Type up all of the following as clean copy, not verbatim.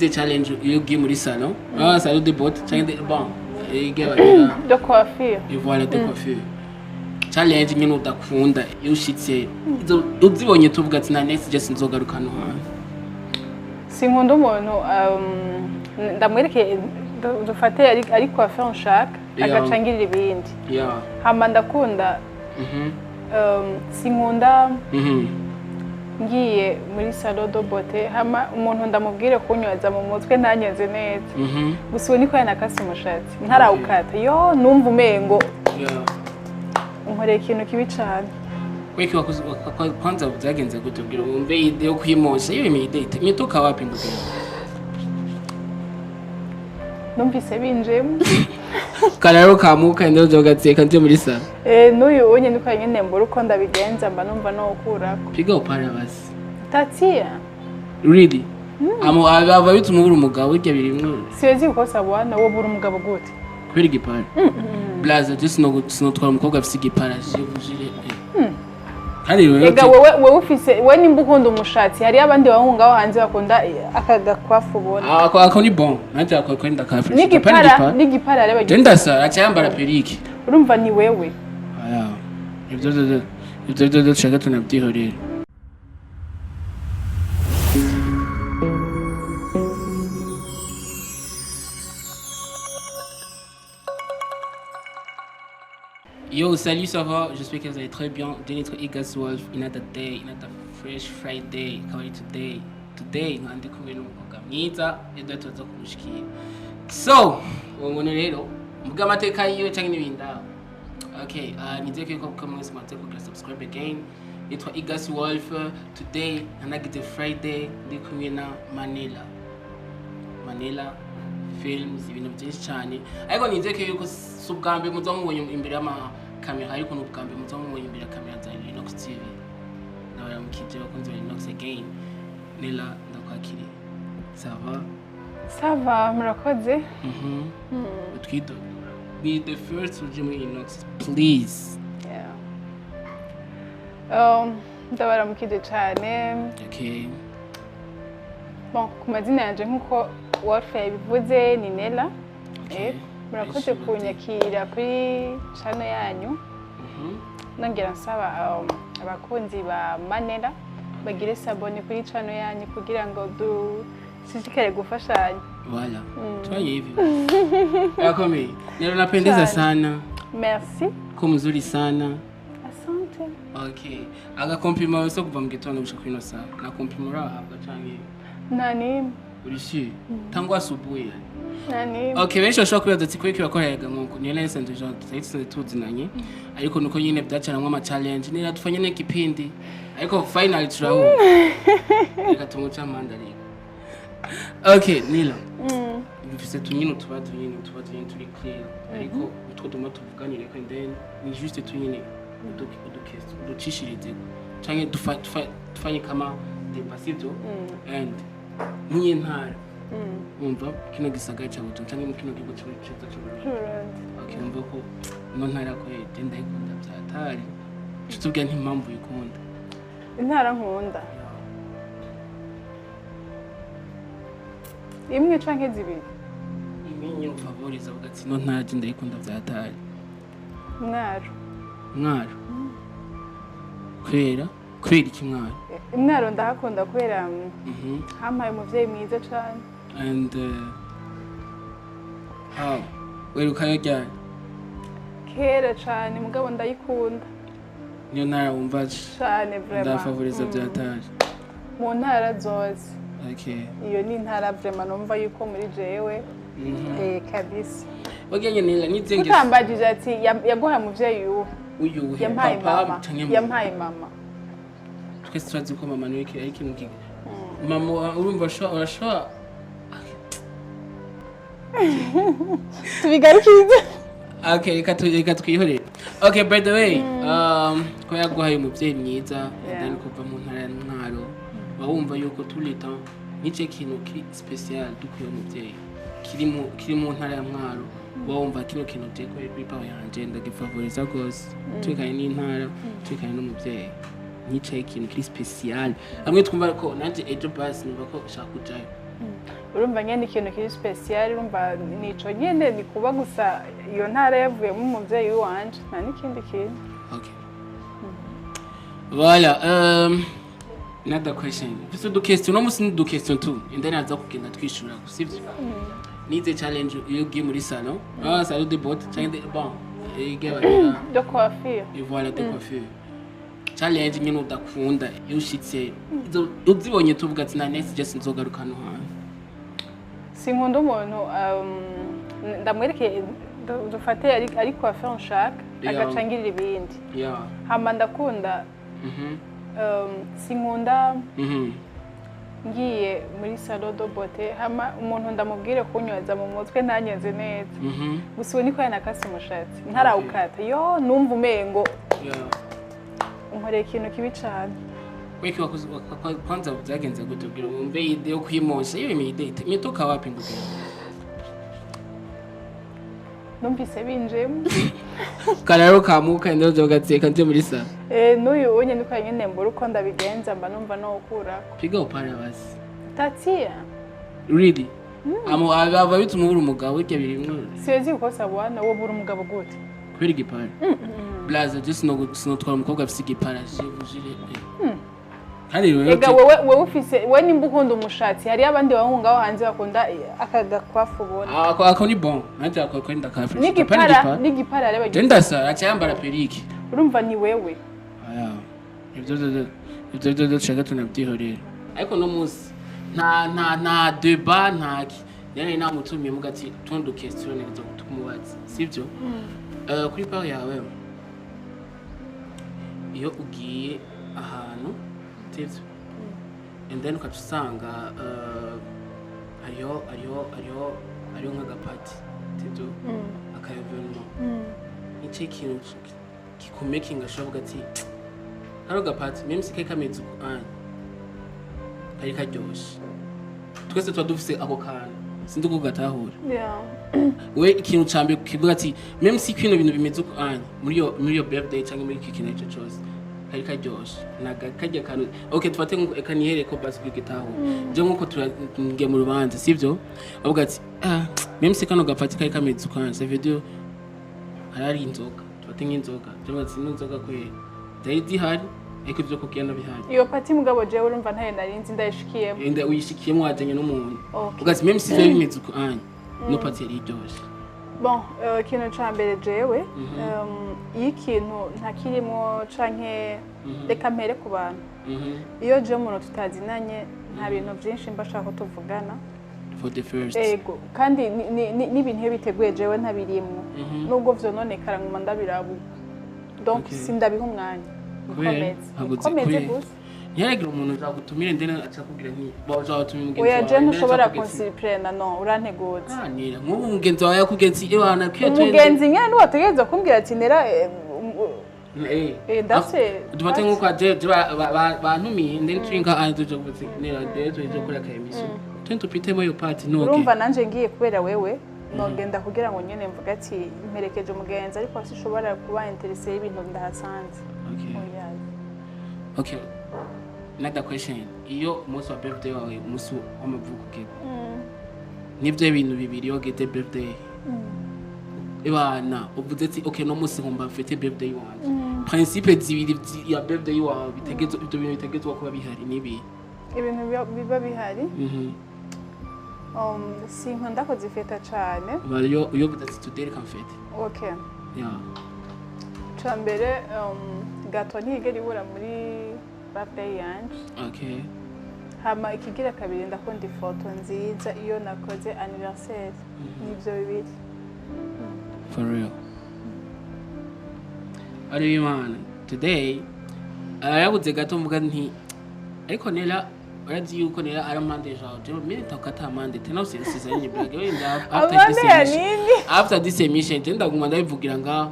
wagize challenge iyo ugiye muri salon salon de beauté cyangwa bon de coiffure et voilà de coiffure challenge nyine udakunda iyo ushitse uzibonye tuvuga ati na next just nzogaruka no hantu sinkunda umuntu ndamwereke dufate ari coiffure nshaka agacangirira ibindi hama ndakunda sinkunda ngiye muri salon de beauté hama umuntu ndamubwire kunyoza mu mutwe ntanyoze neza gusa niko yanakase umushatsi ntarawukata yo numva umengo unkoreye ikintu kibi cyane kweki kwanza byagenze gute ubwira wumve ide yo kwimosha iyo imide imituka wapi ndukira numvise binjemo kararo kamuka ndo jogatseka nje muri sala n'uyu unye niko nyine mbura uko ndabigenza mba numva no gukurako piga upara basi tatia really amo aba bituma ubura umugabo urya birimwe siwezi gukosa bwana wo bura umugabo gute kweri gipara blaza just no twara umukobwa afite igipara jire kandi ega wewe ufise we nimba ukunda umushatsi hari abandi bahungu ngaho hanze bakunda akagakwafu ubona ako ni bon nanjye akwenda kafre n'igipara reba genda sa acyambara perike urumva ni wewe aya ibyo shaka tunabyihorera Yo, salut, ça va? J'espère que vous allez très bien. Denitro Igas Wolf, another day, another fresh Friday. How are you today? Today, nandi kumwe n'umukobwa mwiza, edo tuza kumushikira. So, umuntu rero, muga amateka yiwe cyangwa n'ibindi aho. Okay, nizeye ko mwese mwatse kugira subscribe again. Nitwa Igas Wolf. Today, nanagize Friday, ndi kumwe na Manila films, ibintu byinshi cyane. Ariko nizeye ko subgambe muzamubonye imbere y'ama kamera ariko n'ubwambe muzamubonye imbere ya kamera za Inox TV. Nawe mukije bakunze Inox again. Nila ndakwakiri. Ça va, murakoze? Utwido. Be the first uje muri Inox, please. Yeah. Ndabara mukije cyane. Okay. Bon, ku mazina yanje nkuko Wolf yabivuze ni Nela. Murakoze kunyakira kuri channel yanyu. Nongera nsaba abakunzi ba Manela bagire sabone kuri channel yanyu kugira ngo dushishikare gufashanya. Voilà. Tufanye hivi. Yako mimi. Nero napendeza sana. Merci. Ko mzuri sana. Asante. Okay. Aga compliment wese kuva mu gitondo gushika kwino saa. Na compliment rahabwa canke nani? Urishi. Tangu asubuhi. Nani? Okay, benshi bashobora kwibaza ati kweki wakoreraga nkuko niyo nahise Jean tutahise tuzinanye ariko nuko nyine byacanamwe ama challenge nira tufanye n'ikipindi ariko finally turaho reka tumuca mandari. Okay, Nila. Mfise tunyine tuba turi clear ariko utwo duma tuvuganire ko then ni juste tunyine uducishirize canke tufanye kama depasito and niye ntara umva kino gisagara cy'abuto cyangwa mu kino gigo cy'uruciza okay umva ko no ntara ko yenda ikunda byatari tutubwiye ntimpamvu ikunda intara nkunda imwe canke zibiri imwe favoriza ugati no ntara genda ikunda byatari mwaro kwera iki mwaro mwaro ndahakunda kwera hampaye umuvyeyi mwiza cyane and how werukayo ryari kera cyane mugabo ndayikunda niyo ntara wumva cyane vraiment ndafavoriza byatari mu ntara zose okay iyo ni ntara vraiment numva yuko muri jewe kabisa wagenye nila nizenge utambagije ati yaguha umuvyeyi uyu yampaye mama twese turazi ko mama niwe ari ikintu kiga mama urumva urashobora tubigarukize okay reka twihorere okay by the way ko yaguhaye umuvyeyi mwiza then kuva mu ntara ya Mwaro wumva yuko tulita nice kintu ki special dukuye umuvyeyi kiri mu ntara ya Mwaro wumva kino kintu teko kuri power yanje ndagifavoriza gose twikaye n'intara twikaye n'umuvyeyi nice ikintu kiri special amwe twumva ko nanje ejo basi numva ko shaka kujayo urumva nyene ikintu kiri special urumva nico nyene ni kuba gusa iyo ntara yavuyemo umuvyeyi wanje nta n'ikindi kintu. Okay. Voilà, another question. Just do question, no musi do question too. And then aza kugenda twishura sivyo. Need a challenge you give muri salon. Ah, salon de botte, change de bon. Et de coiffure. Et voilà de coiffure. Challenge nyine udakunda iyo ushitse uzibonye tuvuga ati na next just nzogaruka no hano. Sinkunda umuntu ndamwerekeye dufate ari coiffure nshaka agacangirira ibindi. Hama ndakunda sinkunda ngiye muri salon de beauté hama umuntu ndamubwire kunyoza mu mutwe ntanyeze neza. Gusa ubu niko yanakase umushatsi ntarawukata yo numva umengo unkoreye ikintu kibi cyane. Weki kwanza byagenze gutubwira wumve ide yo kwimosha iyo imidate mitoka wapi nduke numvise binjemo kararo kamuka ndozo gatseka nje muri sala n'uyu unye niko nyene mbura uko ndabigenza mba numva no ukura piga upara basi tatia really amo aba bituma uri umugabo urya birimwe siwezi gukosa bwana wo buri umugabo gute kubera igipara blaza just no twara umukobwa afite igipara je vujire Ega wewe ufise we nimba ukunda umushatsi hari abandi bahungaho hanze bakunda akagakwafu ubona ako ni bon nanje akwenda kafe n'igipara areba genda sa acyambara perike urumva ni wewe aya ibyo chaka tunabyihorera ariko no muzi nta débat ntaki nene namutumiye mugati tondo question neza tukumubaza sivyo kuri part yawe iyo ugiye ahantu tevyo and then ukacusanga ariyo nk'agapati tevyo akayevenmo ice kintu kikumakinga shovuga ati haro gapati même si kameze kari karyoshe twese tuba dufise ako kantu sindi kugatahura we ikintu cambe kivuga ati même si kwino bintu bimeze muri yo birthday cyangwa muri iki kintu cyose kari karyoshe nakajya kantu okay tufate ngo ekanihere ko basi kwigitaho je nkuko turange mu rubanza sivyo avuga ati même si kano gapati kari kameze ça veut dire harari inzoga tufate nk'inzoga je ngo sinunzoga kwe daidi hari ariko ibyo kugenda bihari iyo pati mugabo je urumva ntaye narinzi ndayishikiyemo ende uyishikiyemo wajanye n'umuntu ugazi même si byo bimeze no pati yari iryoshe bon ikintu cambere jewe ikintu ntakirimo canke reka mpere ku bantu iyo je umuntu tutazinanye nta bintu byinshi mba shaka tuvugana for the first ego kandi n'ibintu biteguye jewe ntabirimo nubwo vyononekara nguma ndabirabu donc sindabiha umwanya komeze gusa nyagira umuntu uzagutumire ndene acakubwira nti bazatumye mugenzi wawe oya je ntushobora consiprena no urantegoza nira nk'ubu mugenzi wawe yakugenzi ewana kwetwe umugenzi nyane wategeza kumbwira ati nera ndase dufate nk'uko aje bantumiye ndene twinka anje vuze nera ndetse tuje kuri akayemisho twento pitemo yo party no urumva nanje ngiye kubera wewe nogenda kugira ngo nyene mvuga ati mperekeje umugenzi ariko sishobora kuba interesse y'ibintu ndahasanze okay another question iyo umunsi wa birthday wawe umunsi w'amavuko ke nibyo bintu bibiri yo gete birthday ebana uvuze ati okay no munsi ngomba mfete birthday wanje principe zibiri ya birthday wawe bitegezo ibyo bintu bitegezwa kuba bihari nibi ibintu biba bihari sinkunda ko zifeta cyane bariyo uyo uvuze ati today can fete okay yeah chambere gato ntigera ibura muri birthday yanje okay hama ikigira kabiri ndakunda ifoto nziza iyo nakoze anniversaire nibyo bibiri for real ari imana today yabuze gato mvuga nti ariko nera urazi yuko nera aramande jaho je mimi takata amande tena usisiza nyine blague wenda after this emission tenda guma ndabivugira ngaho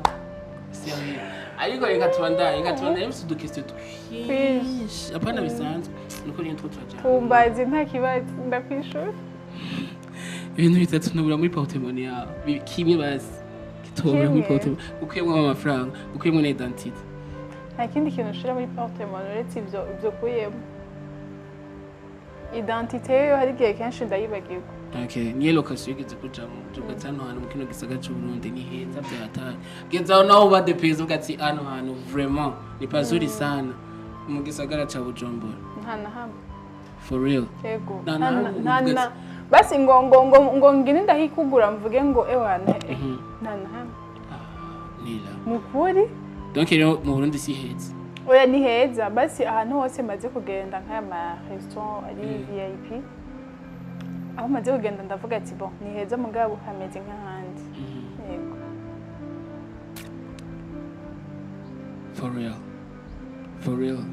ariko reka tubandanye msudukiste twish apana bisanzwe nuko ni ntutwa cyane kumbazi nta kibazo ndakwishura ibintu bitatu nubura muri portemone yawe kimwe basi kitobura muri portemone ukuyemo amafaranga ukuyemo na identity nta kindi kintu ushira muri portemone uretse ibyo kuyemo identité yo hari gihe kenshi ndayibagirwa Okay, niyo location yigeze kujamo tugatse hano hantu mu kino gisagara cy'u Burundi ni heza byatari gezaho naho badepeza ugati hano hantu vraiment ni pazuri sana mu gisagara ca Bujumbura nta na hamwe for real yego nta basi ngo ngine ndahikugura mvuge ngo ewana nta na hamwe nila mukuri donc rero mu Burundi si heza oya ni heza basi ahantu hose maze kugenda nk'aya ma restaurant ari VIP aho maze kugenda ndavuga ati bon ni heza mugabo hameze nk'ahandi yego for real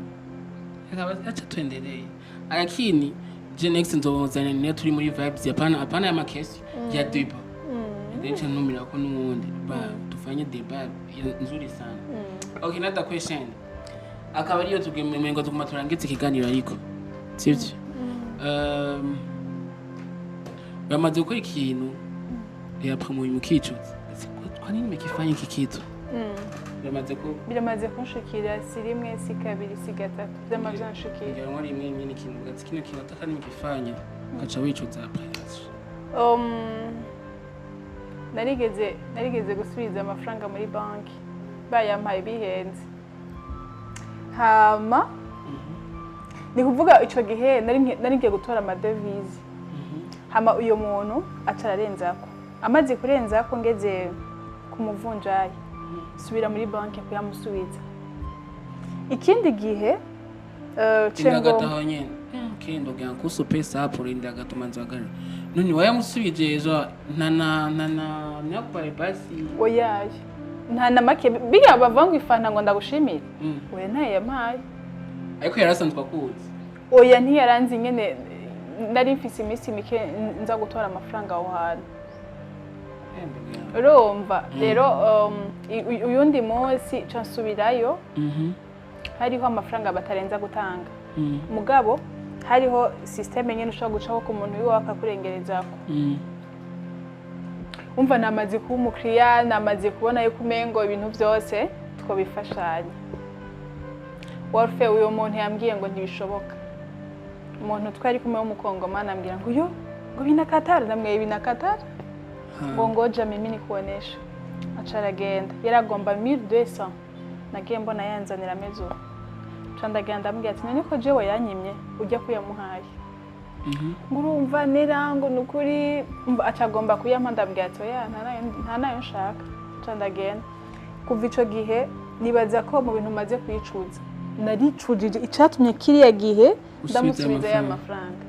acha tuendelee lakini je next nzobozana niyo turi muri vibes hapana ya makesi ya deba ndio numira ko n'ubundi ba tufanye deba nzuri sana okay another question akaba ariyo tugemengo tukumaturangitse ikiganiro ariko sivyo bamaze gukora ikintu yapamuye mu kicuza kwa nini mekifanya iki kitu biramaze kunshikira si rimwe si kabiri si gatatu byamavyanshikira ngira ngo rimwe nyine ikintu gatsi kino kintu ataka nimekifanya ukaca wicuza apayas narigeze gusubiza amafaranga muri banki bayampaye bihenze hama ni kuvuga ico gihe nari ngiye gutora amadevize hama uyo muntu acararenzako amaze kurenzako ngeze ku muvunjayi subira muri banki kuyamusubiza ikindi gihe cengo nyene kendo gankuso pesa hapo rinda gatumanza gari none wayamusubije ejo nakwaye basi oyaye nta na make biya bavanga ifanta ngo ndagushimire oya ntaye yampaye ariko yarasanzwe akuzi oya ntiyaranzi nyene nari mfise iminsi mike nza gutora amafaranga aho hantu urumva rero uyundi munsi cansubirayo hariho amafaranga batarenza gutanga mugabo hariho systeme nyene ushobora gucaho ku muntu wiwe akakurengerezako umva namaze kuba umukiriya namaze kubona yuko umengo ibintu byose twobifashanya warfe uyo muntu yambwiye ngo ntibishoboka umuntu twari kumwe w'umukongomani ambwira ngo yo ngo binakatara ndamwe binakatara ngo ngoja mimi nikuonesha acaragenda yaragomba 1200 nagiye mbona yanzanira mezo candagenda ambwira ati none ko jewe yanyimye ujya kuyamuhaye ngurumva nerango nukuri acagomba kuyampa ndambwira ati oya nta nayo nshaka candagenda kuva ico gihe nibaza ko mu bintu maze kwicuza naricujije icatumye kiriya gihe ndamusubiza ya mafaranga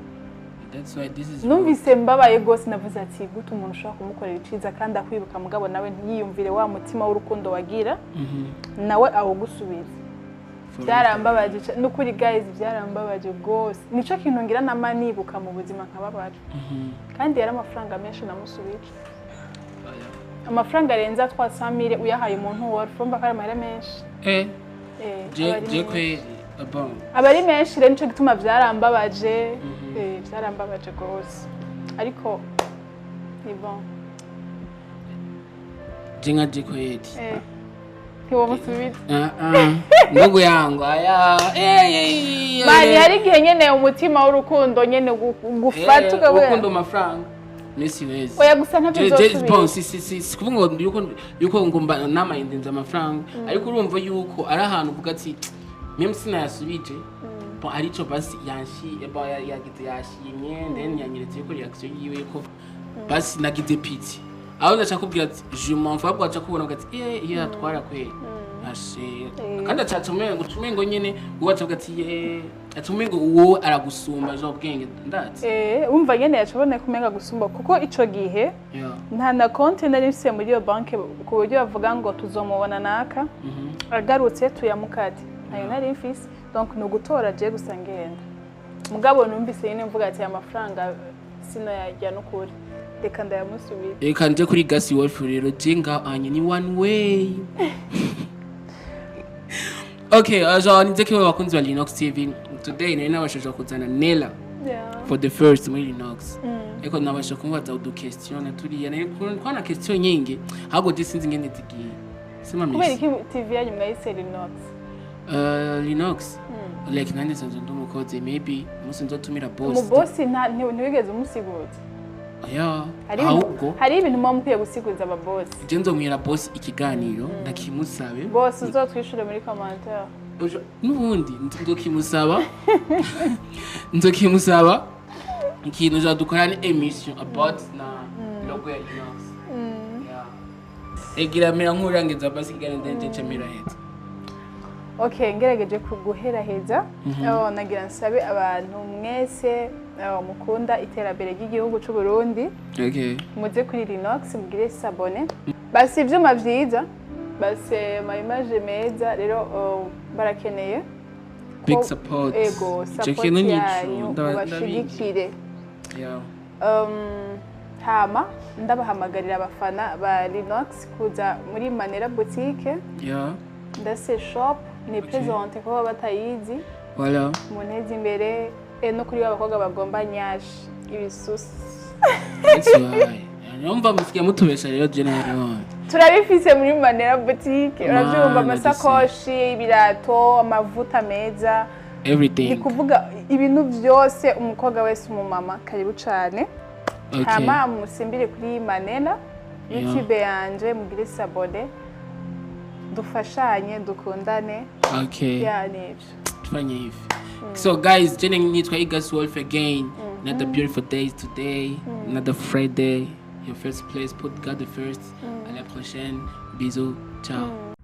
numvise mbabaye gose navuze ati gute umuntu ushaka kumukorera iciza kandi akwibuka mugabo nawe ntiyiyumvire wa mutima w'urukundo wagira nawe aho gusubiza byarambabaje n'ukuri guys byarambabaje gose nico kintu ngira namanibuka mu buzima nkababaje kandi yari amafaranga menshi namusubije amafaranga arenza 300,000 uyahaye umuntu wari fumba kare amahera menshi je kwe bon abari menshi rero nico gituma byarambabaje byarambabaje gose ariko ni bon jinga je kweti Kiwo musubiza ndugu yangu aya bari hari gihe nyene umutima w'urukundo nyene gufata ukawe urukundo amafaranga nesi wezi oya gusa ntabyo bon si kuvuga yuko ngomba namayindinza amafaranga ariko urumva yuko ari ahantu uvuga ati meme sina yasubije bon arico basi yanshi yagize yashimye then yanyeretse yuko reaction yiwe ko basi nagize piti aho ndashaka kubwira ati je m'en fous bwaca kubona ugati iyo atwara kweli ashe kandi acatumwe ngo nyene uwaca ugati atumwe ngo uwo aragusumba jo bwenge ndati umva nyene yacabone kumenga gusumba kuko ico gihe nta na konti nari mfise muri iyo banke ku buryo bavuga ngo tuzomubona naka agarutse tuyamukati nayo nari mfise donc no gutora je gusa ngenda mugabo numvise nyene mvuga ati amafaranga sino yajya no kuri reka ndayamusubira reka nje kuri Gasi Wolf rero jinga anye ni one way okay ajo nizeke wakunzi wa Linux TV today nari nabashije kuzana Nela for the first muri Linux eko nabasha kumbaza udu question turiya nari kwana question nyingi hago disinzi ngende tigiye sema miss kubera iki TV yanyu mwayise Linux Linux like nandi sanzo ndumukoze maybe musinzo tumira boss mu boss ntiwigeze umusigura aya ahubwo hari ibintu muba mukwiye gusiguriza ababosi. je nzomwira boss ikiganiro ndakimusabe Boss uzotwishure muri commentaire. N'ubundi nzokimusaba ikintu zadukorana emission about na logo ya Ineza. Egira mera nkurangiza basi ikiganiro ndenje miraheza. Okay, ngerageje kuguheraheza. Nagira nsabe abantu mwese mukunda iterambere ry'igihugu cy'u Burundi. Okay. Muze kuri Linox mugire sabone. Basi ivyuma vyiza. Basi ama image meza rero barakeneye. Big support. Ego, support yanyu bashigikire. Yeah. Hama ndabahamagarira abafana ba Linox kuza muri Manera Boutique. Yeah. Ndase shop ni présente ko batayizi. Voilà. Munezi imbere no kuri abakobwa bagomba nyashi ibisusi. That's why. Nyumva musikia mutubesha rero general. Turabifise muri Manera Boutique. Uravyumva amasakoshi, ibirato, amavuta meza. Everything. Ni kuvuga ibintu byose umukobwa wese umumama karibu cyane. Okay. Hama musimbire kuri Manera. YouTube yanje mugire sabone. Dufashanye dukundane. Okay. Yani Tufanye hivi. So guys, jene nitwa Igas Wolf again. Another beautiful day today. Another Friday. Your first place, put God the first. À la prochaine. Bisous. Ciao.